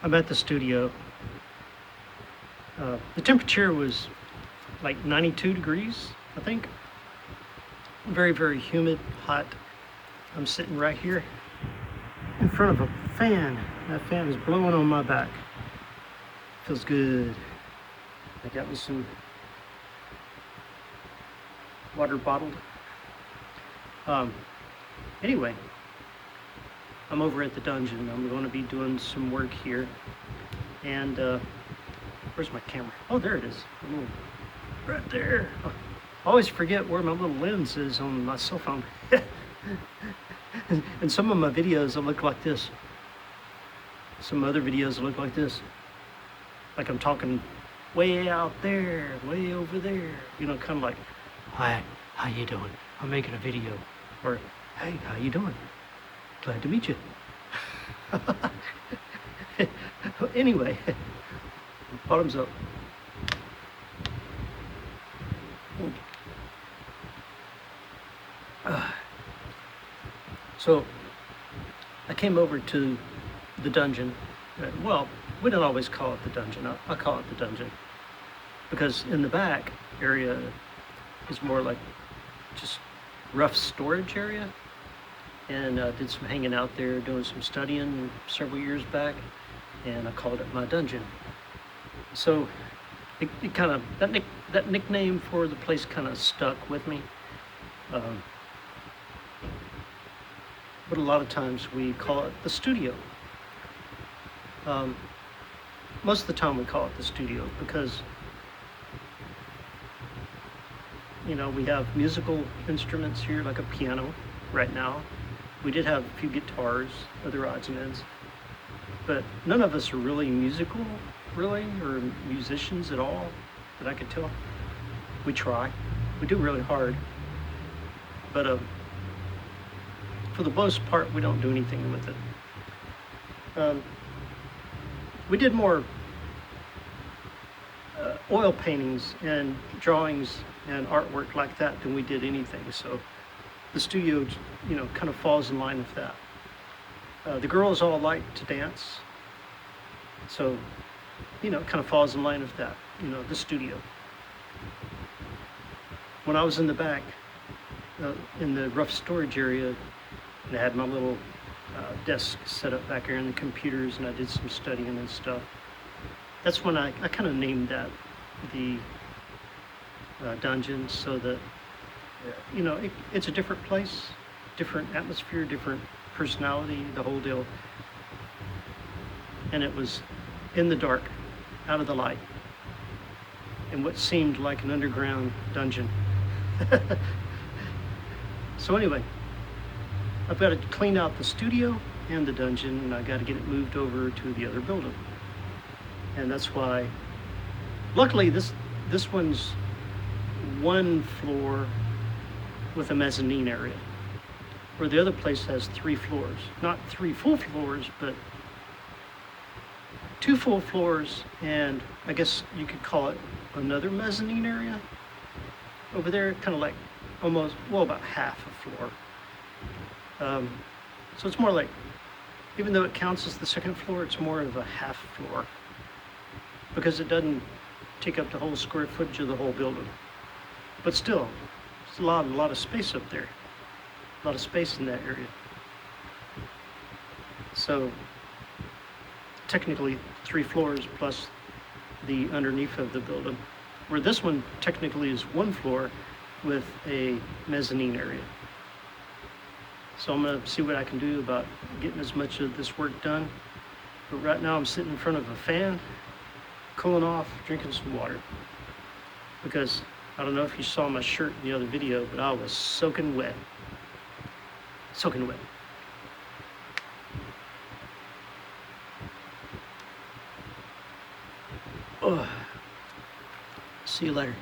I'm at the studio. The temperature was like 92 degrees, I think. Very, very humid, hot. I'm sitting right here in front of a fan. That fan is blowing on my back. Feels good. I got me some water bottled. Anyway, I'm over at the dungeon. I'm going to be doing some work here. And where's my camera? Oh, there it is. Ooh, right there. I always forget where my little lens is on my cell phone. And some of my videos will look like this. Some other videos will look like this. Like I'm talking way out there, way over there. You know, kind of like, hi, how you doing? I'm making a video. Or, hey, how you doing? Glad to meet you. Anyway, bottoms up. So I came over to the dungeon. Well, we don't always call it the dungeon. I call it the dungeon because in the back area is more like just rough storage area. And did some hanging out there, doing some studying several years back, and I called it my dungeon. So it kind of, that nickname for the place kind of stuck with me. But a lot of times we call it the studio. Most of the time we call it the studio because, you know, we have musical instruments here, like a piano right now. We did have a few guitars, other odds and ends, but none of us are really musical, really, or musicians at all, that I could tell. We try. We do really hard. But for the most part, we don't do anything with it. We did more oil paintings and drawings and artwork like that than we did anything. So the studio, you know, kind of falls in line with that. The girls all like to dance. So, you know, it kind of falls in line with that, you know, the studio. When I was in the back, in the rough storage area, and I had my little desk set up back here in the computers, and I did some studying and stuff. That's when I kind of named that the dungeon, so that, you know, it's a different place, different atmosphere, different personality, the whole deal. And it was in the dark, out of the light, in what seemed like an underground dungeon. So anyway, I've got to clean out the studio and the dungeon, and I got to get it moved over to the other building. And that's why, luckily, this one's one floor with a mezzanine area, where the other place has 3 floors. Not 3 full floors, but 2 full floors, and I guess you could call it another mezzanine area over there, kind of like almost, well, about half a floor. So it's more like, even though it counts as the 2nd floor, it's more of a half floor because it doesn't take up the whole square footage of the whole building. But still, it's a lot of space up there, a lot of space in that area. So technically 3 floors plus the underneath of the building, where this one technically is 1 floor with a mezzanine area. So I'm gonna see what I can do about getting as much of this work done. But right now I'm sitting in front of a fan, cooling off, drinking some water. Because I don't know if you saw my shirt in the other video, but I was soaking wet. Soaking wet. Oh. See you later.